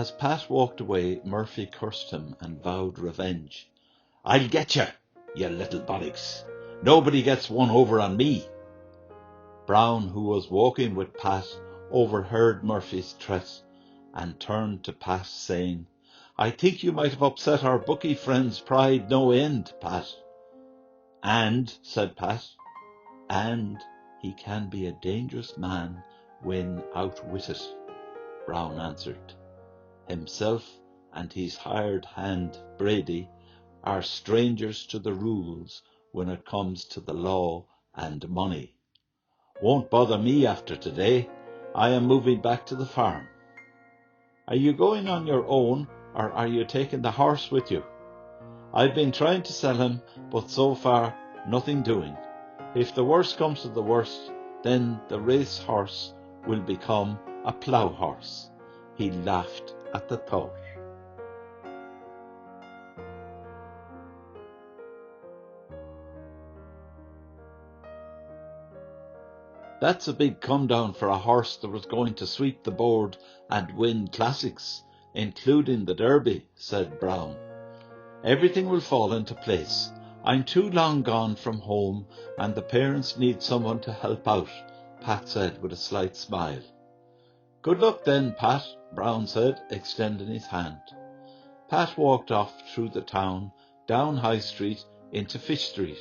As Pat walked away, Murphy cursed him and vowed revenge. "I'll get you little bollocks. Nobody gets one over on me." Brown, who was walking with Pat, overheard Murphy's threat and turned to Pat, saying, "I think you might have upset our bookie friend's pride no end, Pat." "And," said Pat, "and he can be a dangerous man when outwitted," Brown answered. Himself and his hired hand, Brady, are strangers to the rules when it comes to the law and money. "Won't bother me after today. I am moving back to the farm." "Are you going on your own, or are you taking the horse with you?" "I've been trying to sell him, but so far nothing doing. If the worst comes to the worst, then the race horse will become a plough horse." He laughed at the thought. "That's a big come down for a horse that was going to sweep the board and win classics, including the Derby," said Brown. "Everything will fall into place. I'm too long gone from home, and the parents need someone to help out," Pat said with a slight smile. "Good luck then, Pat," Brown said, extending his hand. Pat walked off through the town, down High Street, into Fish Street.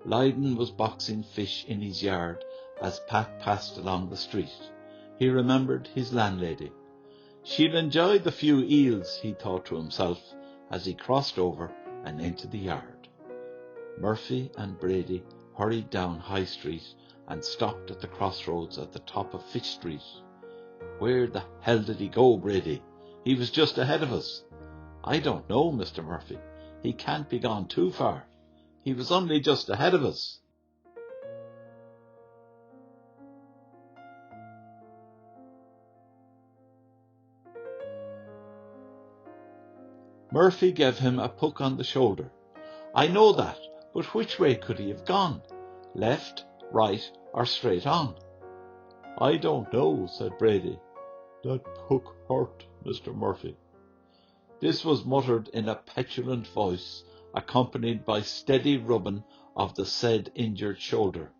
Lydon was boxing fish in his yard as Pat passed along the street. He remembered his landlady. "She'll enjoy the few eels," he thought to himself as he crossed over and into the yard. Murphy and Brady hurried down High Street and stopped at the crossroads at the top of Fish Street. "Where the hell did he go, Brady? He was just ahead of us." "I don't know, Mr. Murphy. He can't be gone too far. He was only just ahead of us." Murphy gave him a poke on the shoulder. "I know that, but which way could he have gone? Left, right, or straight on?" "I don't know," said Brady. "That poke hurt, Mr. Murphy." This was muttered in a petulant voice, accompanied by steady rubbing of the said injured shoulder.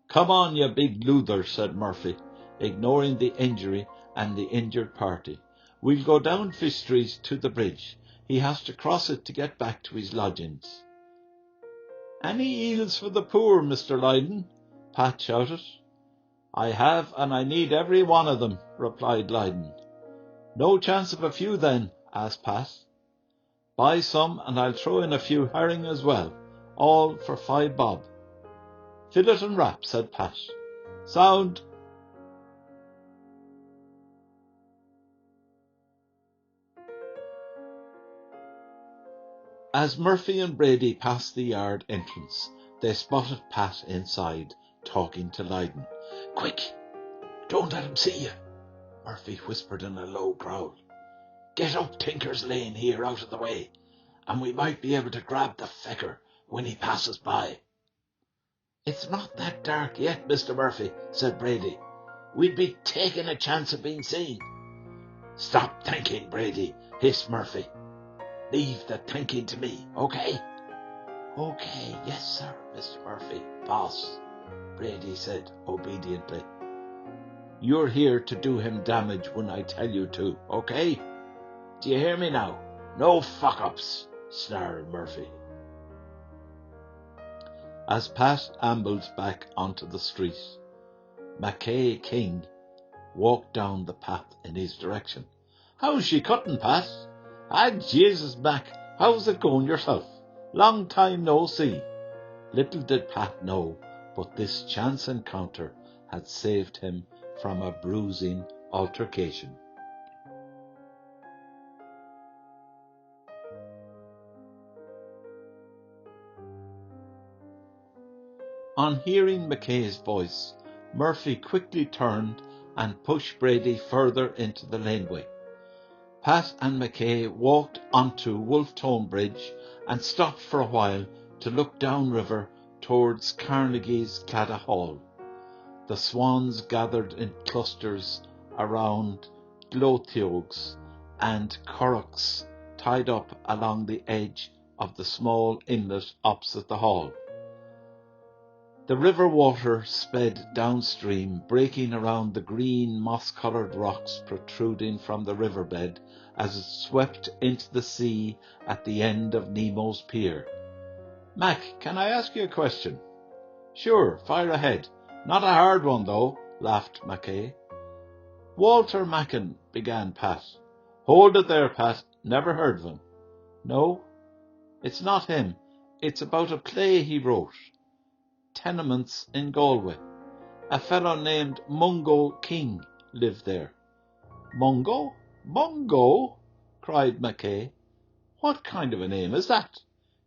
"Come on, you big loother," said Murphy, ignoring the injury and the injured party. "We'll go down Fish Street to the bridge. He has to cross it to get back to his lodgings." "Any eels for the poor, Mr. Lydon?" Pat shouted. "I have, and I need every one of them," replied Lydon. "No chance of a few then?" asked Pat. "Buy some, and I'll throw in a few herring as well, all for 5 bob." "Fillet and wrap," said Pat. "Sound." As Murphy and Brady passed the yard entrance, they spotted Pat inside, talking to Lydon. "Quick! Don't let him see you," Murphy whispered in a low growl. "Get up Tinker's Lane here out of the way, and we might be able to grab the fecker when he passes by." "It's not that dark yet, Mr. Murphy," said Brady. "We'd be taking a chance of being seen." "Stop thinking, Brady," hissed Murphy. "Leave the thinking to me, okay?" "Okay, yes, sir, Mr. Murphy, boss," Brady said obediently. "You're here to do him damage when I tell you to, okay? Do you hear me now? No fuck-ups," snarled Murphy. As Pat ambled back onto the street, Mackay King walked down the path in his direction. "How's she cutting, Pat?" "Ah, Jesus, Mac, how's it going yourself? Long time no see." Little did Pat know, but this chance encounter had saved him from a bruising altercation. On hearing Mackay's voice, Murphy quickly turned and pushed Brady further into the laneway. Pat and Mackay walked onto Wolftone Bridge and stopped for a while to look downriver towards Carnegie's Claddagh Hall. The swans gathered in clusters around Keogh's, and currachs tied up along the edge of the small inlet opposite the hall. The river water sped downstream, breaking around the green moss-coloured rocks protruding from the riverbed as it swept into the sea at the end of Nemo's pier. "Mac, can I ask you a question?" "Sure, fire ahead. Not a hard one, though," laughed Mackay. "Walter Mackin," began Pat. "Hold it there, Pat. Never heard of him." "No, it's not him. It's about a play he wrote. Tenements in Galway. A fellow named Mungo King lived there." "Mungo? Mungo?" cried Mackay. "What kind of a name is that?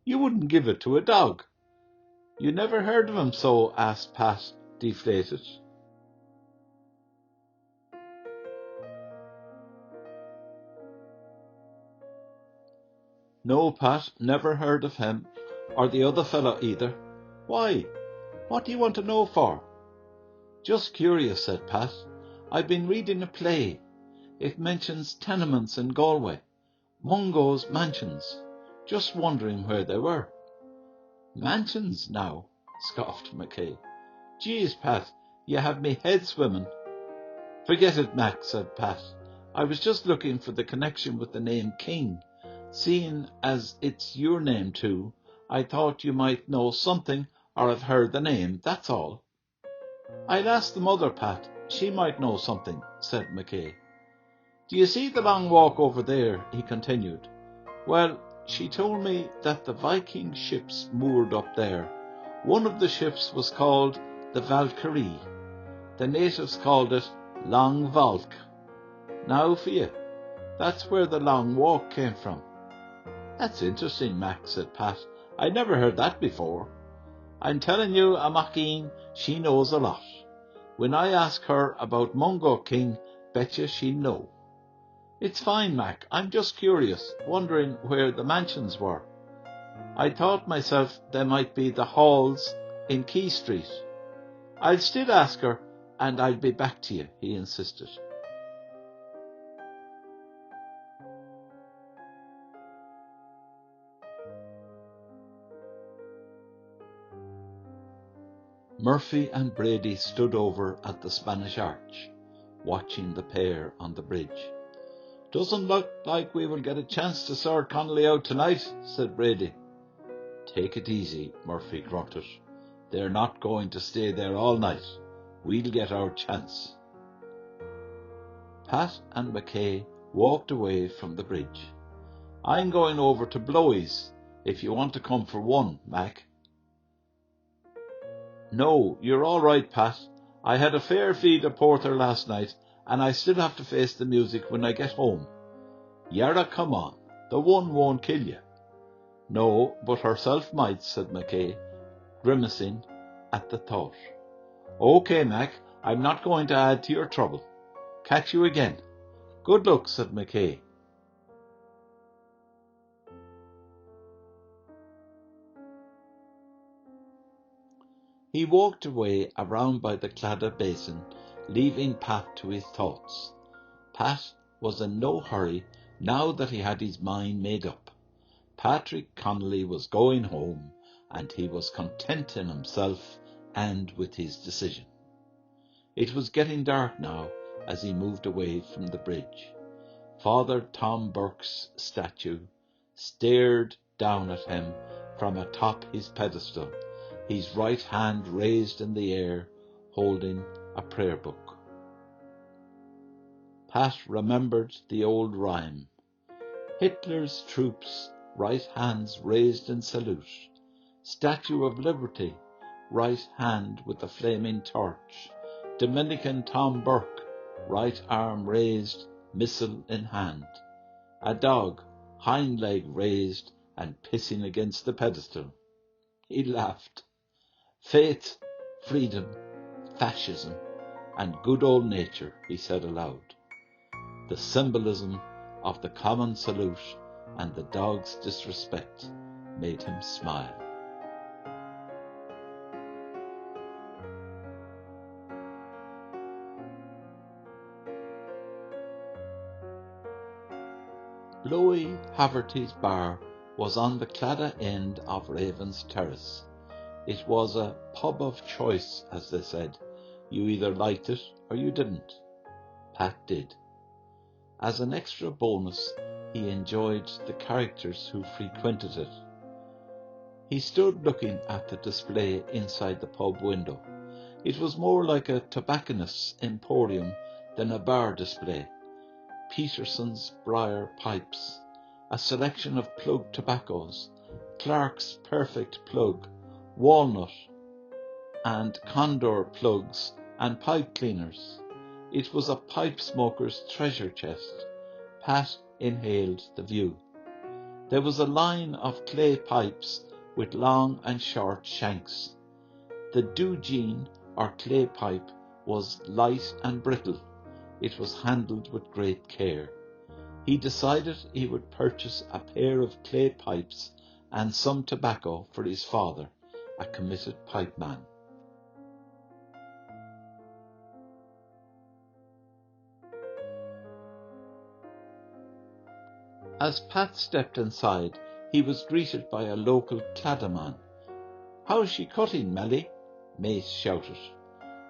You wouldn't give it to a dog." "You never heard of him, so?" asked Pat, deflated. "No, Pat, never heard of him, or the other fellow either. Why? What do you want to know for?" "Just curious," said Pat. "I've been reading a play. It mentions tenements in Galway. Mungo's mansions. Just wondering where they were." "Mansions now?" scoffed Mackay. "Geez, Pat, you have me head swimming." "Forget it, Mac," said Pat. "I was just looking for the connection with the name King. Seeing as it's your name too, I thought you might know something or have heard the name, that's all." "I'll ask the mother, Pat. She might know something," said Mackay. "Do you see the long walk over there?" he continued. "Well, she told me that the Viking ships moored up there. One of the ships was called the Valkyrie. The natives called it Long Valk. Now for you. That's where the long walk came from." "That's interesting, Mac," said Pat. "I never heard that before. I'm telling you, Amachine, she knows a lot. When I ask her about Mungo King, betcha she'll know." "It's fine, Mac. I'm just curious, wondering where the mansions were. I thought myself they might be the halls in Key Street." "I'll still ask her, and I'll be back to you," he insisted. Murphy and Brady stood over at the Spanish Arch, watching the pair on the bridge. "Doesn't look like we will get a chance to sort Connolly out tonight," said Brady. "Take it easy," Murphy grunted. "They're not going to stay there all night. We'll get our chance." Pat and Mackay walked away from the bridge. "I'm going over to Blowy's, if you want to come for one, Mac." "No, you're all right, Pat. I had a fair feed of porter last night, and I still have to face the music when I get home." "Yarra, come on. The one won't kill you." "No, but herself might," said Mackay, grimacing at the thought. "OK, Mac, I'm not going to add to your trouble. Catch you again." "Good luck," said Mackay. He walked away around by the Claddagh basin, leaving Pat to his thoughts. Pat was in no hurry now that he had his mind made up. Patrick Connolly was going home, and he was content in himself and with his decision. It was getting dark now as he moved away from the bridge. Father Tom Burke's statue stared down at him from atop his pedestal, his right hand raised in the air, holding a prayer book. Pat remembered the old rhyme. Hitler's troops, right hands raised in salute. Statue of Liberty, right hand with the flaming torch. Dominican Tom Burke, right arm raised, missile in hand. A dog, hind leg raised and pissing against the pedestal. He laughed. Faith, freedom, fascism, and good old nature, he said aloud. The symbolism of the common salute and the dog's disrespect made him smile. Blowy Haverty's bar was on the Claddagh end of Raven's Terrace. It was a pub of choice, as they said. You either liked it or you didn't. Pat did. As an extra bonus, he enjoyed the characters who frequented it. He stood looking at the display inside the pub window. It was more like a tobacconist's emporium than a bar display. Peterson's Briar pipes, a selection of plug tobaccos, Clark's Perfect Plug, Walnut and Condor plugs and pipe cleaners. It was a pipe smoker's treasure chest. Pat inhaled the view. There was a line of clay pipes with long and short shanks. The Dugeen or clay pipe was light and brittle. It was handled with great care. He decided he would purchase a pair of clay pipes and some tobacco for his father, a committed pipeman. As Pat stepped inside, he was greeted by a local Claddagh man. "How's she cutting, Melly?" Mace shouted.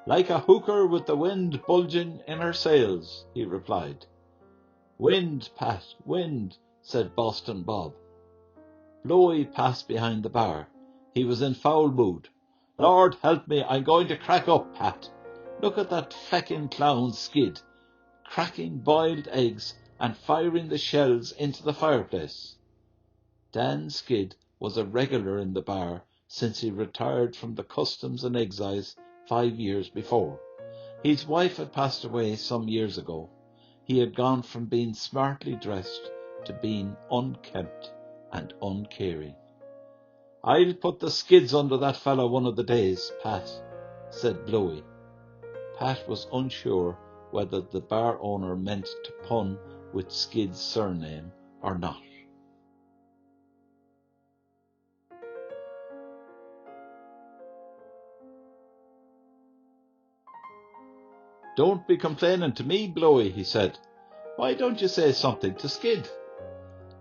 "Like a hooker with the wind bulging in her sails," he replied. "Wind, Pat, wind," said Boston Bob. Blowy passed behind the bar. He was in foul mood. "Lord help me, I'm going to crack up, Pat. Look at that feckin' clown Skid, cracking boiled eggs and firing the shells into the fireplace." Dan Skid was a regular in the bar since he retired from the Customs and Excise 5 years before. His wife had passed away some years ago. He had gone from being smartly dressed to being unkempt and uncaring. "I'll put the skids under that fellow one of the days, Pat," said Blowy. Pat was unsure whether the bar owner meant to pun with Skid's surname or not. "Don't be complaining to me, Blowy," he said. "Why don't you say something to Skid?"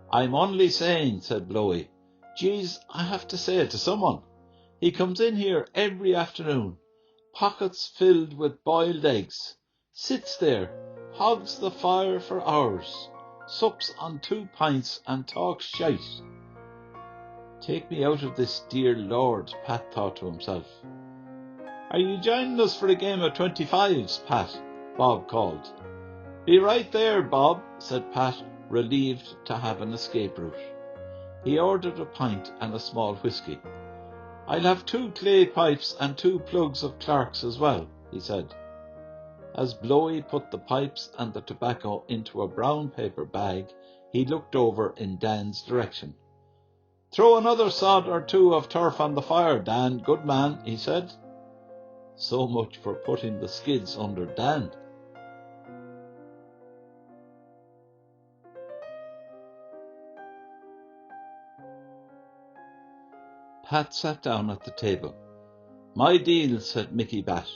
"I'm only saying," said Blowy. "Geez, I have to say it to someone. He comes in here every afternoon, pockets filled with boiled eggs, sits there, hogs the fire for hours, sups on 2 pints and talks shite." Take me out of this, dear Lord, Pat thought to himself. "Are you joining us for a game of 25s, Pat?" Bob called. "Be right there, Bob," said Pat, relieved to have an escape route. He ordered a pint and a small whisky. "I'll have 2 clay pipes and 2 plugs of Clark's as well," he said. As Blowy put the pipes and the tobacco into a brown paper bag, he looked over in Dan's direction. "Throw another sod or 2 of turf on the fire, Dan, good man," he said. So much for putting the skids under Dan. Pat sat down at the table. "My deal," said Mickey Bat.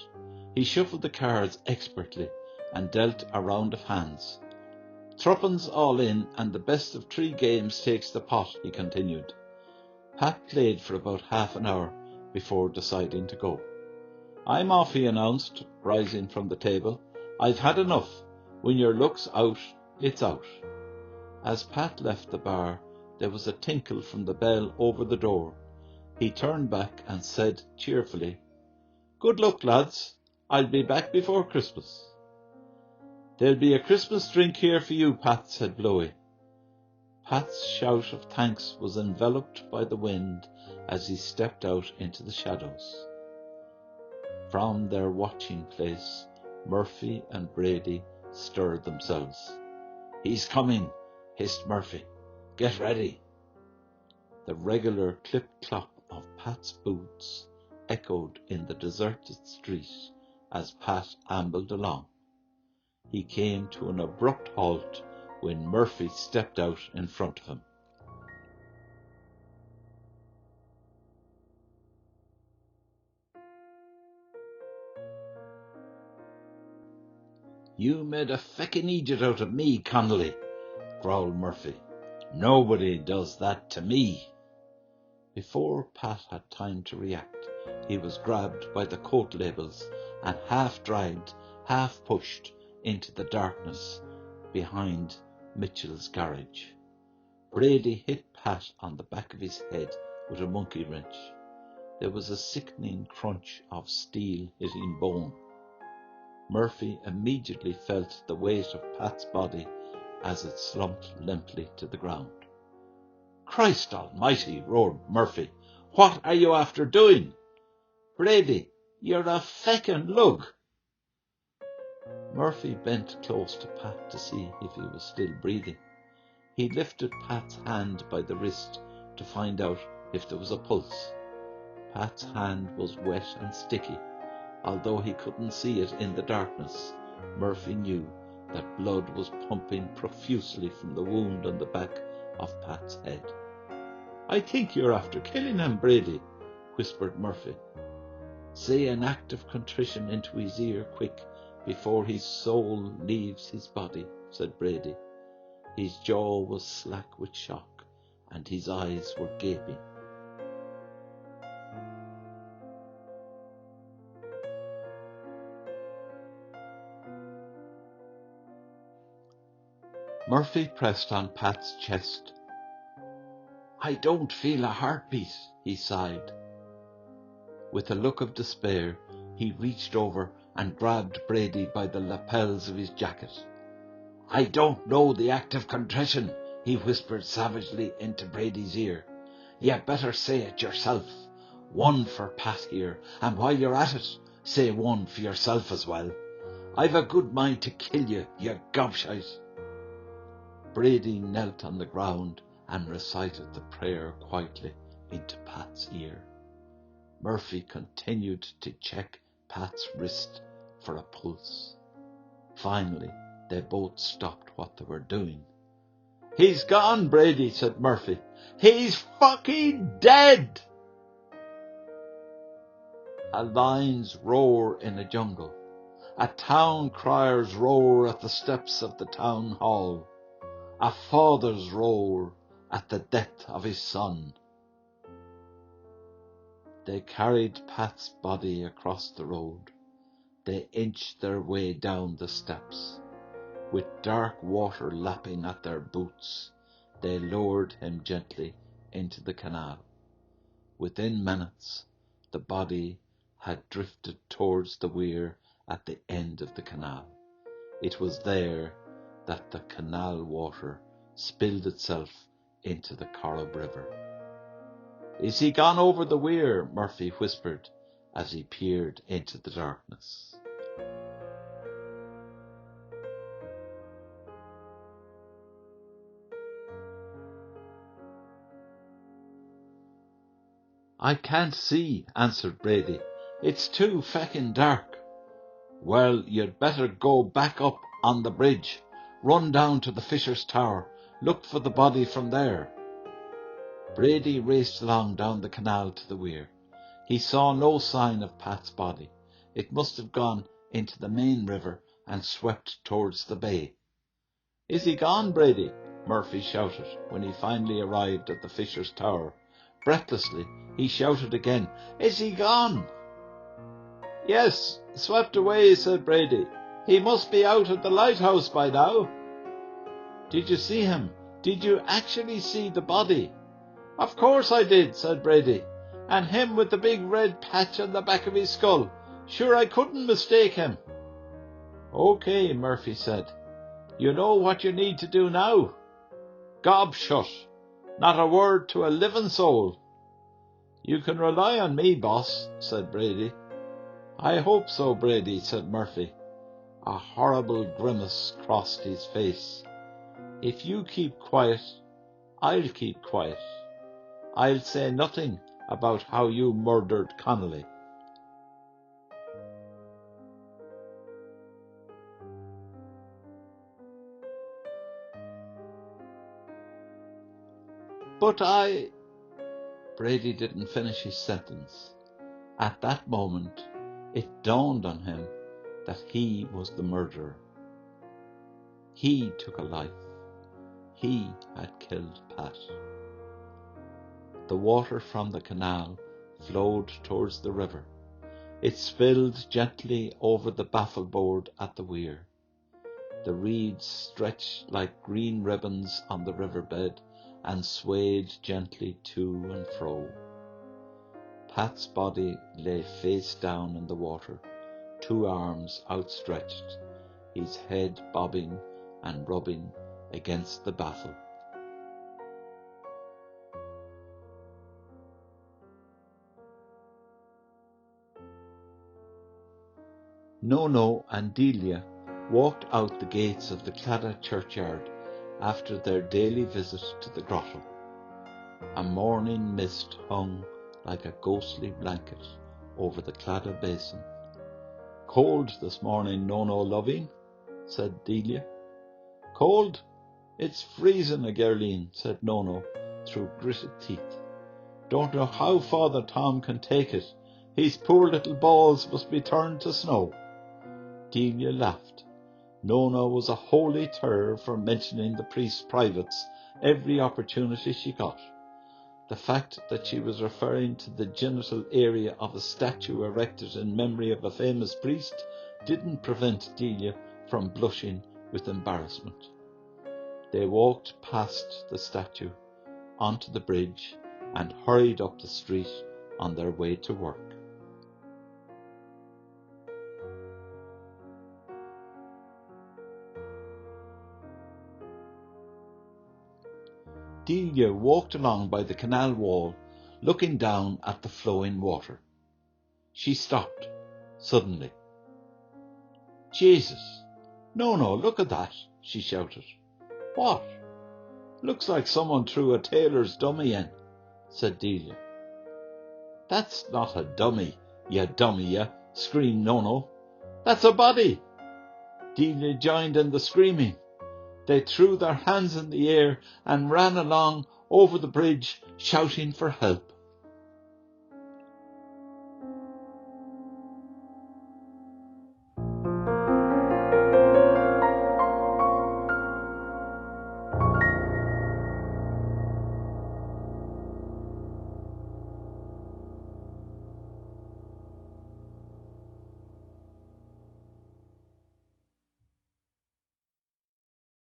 He shuffled the cards expertly and dealt a round of hands. "Threepence all in, and the best of 3 games takes the pot," he continued. Pat played for about half an hour before deciding to go. "I'm off," he announced, rising from the table. "I've had enough. When your luck's out, it's out." As Pat left the bar, there was a tinkle from the bell over the door. He turned back and said cheerfully, "Good luck, lads. I'll be back before Christmas." "There'll be a Christmas drink here for you, Pat," said Blowy. Pat's shout of thanks was enveloped by the wind as he stepped out into the shadows. From their watching place, Murphy and Brady stirred themselves. "He's coming," hissed Murphy. "Get ready." The regular clip-clop of Pat's boots echoed in the deserted street as Pat ambled along. He came to an abrupt halt when Murphy stepped out in front of him. "You made a feckin' idiot out of me, Connolly," growled Murphy. Nobody does that to me." Before Pat had time to react, he was grabbed by the coat labels and half dragged, half pushed into the darkness behind Mitchell's garage. Brady hit Pat on the back of his head with a monkey wrench. There was a sickening crunch of steel hitting bone. Murphy immediately felt the weight of Pat's body as it slumped limply to the ground. "Christ almighty," roared Murphy. "What are you after doing?" "Brady, you're a feckin' lug." Murphy bent close to Pat to see if he was still breathing. He lifted Pat's hand by the wrist to find out if there was a pulse. Pat's hand was wet and sticky. Although he couldn't see it in the darkness, Murphy knew that blood was pumping profusely from the wound on the back of Pat's head. "I think you're after killing him, Brady," whispered Murphy. "Say an act of contrition into his ear quick before his soul leaves his body," said Brady. His jaw was slack with shock and his eyes were gaping. Murphy pressed on Pat's chest. "I don't feel a heartbeat," he sighed. With a look of despair, he reached over and grabbed Brady by the lapels of his jacket. "I don't know the act of contrition," he whispered savagely into Brady's ear. "You better say it yourself. One for Pat here, and while you're at it, say one for yourself as well. I've a good mind to kill you, you gobshite." Brady knelt on the ground and recited the prayer quietly into Pat's ear. Murphy continued to check Pat's wrist for a pulse. Finally, they both stopped what they were doing. "He's gone, Brady," said Murphy. "He's fucking dead!" A lion's roar in a jungle. A town crier's roar at the steps of the town hall. A father's roar at the death of his son. They carried Pat's body across the road. They inched their way down the steps. With dark water lapping at their boots, they lowered him gently into the canal. Within minutes, the body had drifted towards the weir at the end of the canal. It was there that the canal water spilled itself into the Corrib River. "Is he gone over the weir?" Murphy whispered as he peered into the darkness. "I can't see," answered Brady. "It's too feckin' dark." "Well, you'd better go back up on the bridge. Run down to the Fisher's Tower. Look for the body from there." Brady raced along down the canal to the weir. He saw no sign of Pat's body. It must have gone into the main river and swept towards the bay. "Is he gone, Brady?" Murphy shouted when he finally arrived at the Fisher's Tower. Breathlessly, he shouted again, "Is he gone?" "Yes, swept away," said Brady. "He must be out at the lighthouse by now." "Did you see him? Did you actually see the body?" "Of course I did," said Brady. "And him with the big red patch on the back of his skull. Sure, I couldn't mistake him." "Okay," Murphy said. "You know what you need to do now? Gob shut. Not a word to a living soul." "You can rely on me, boss," said Brady. "I hope so, Brady," said Murphy. A horrible grimace crossed his face. "If you keep quiet, I'll keep quiet. I'll say nothing about how you murdered Connolly." "But I—" Brady didn't finish his sentence. At that moment, it dawned on him that he was the murderer. He took a life. He had killed Pat. The water from the canal flowed towards the river. It spilled gently over the baffleboard at the weir. The reeds stretched like green ribbons on the riverbed and swayed gently to and fro. Pat's body lay face down in the water, 2 arms outstretched, his head bobbing and rubbing against the baffle. Nono and Delia walked out the gates of the claddagh churchyard after their daily visit to the grotto. A morning mist hung like a ghostly blanket over the claddagh basin. "Cold this morning, Nono loving," said Delia. "Cold? It's freezing a girleen," said Nono through gritted teeth. "Don't know how Father Tom can take it. His poor little balls must be turned to snow." Delia laughed. Nono was a holy terror for mentioning the priest's privates every opportunity she got. The fact that she was referring to the genital area of a statue erected in memory of a famous priest didn't prevent Delia from blushing with embarrassment. They walked past the statue, onto the bridge, and hurried up the street on their way to work. Delia walked along by the canal wall, looking down at the flowing water. She stopped, suddenly. "Jesus! No, look at that," she shouted. "What?" "Looks like someone threw a tailor's dummy in," said Delia. "That's not a dummy, you dummy, you," screamed Nono. "That's a body." Delia joined in the screaming. They threw their hands in the air and ran along over the bridge, shouting for help.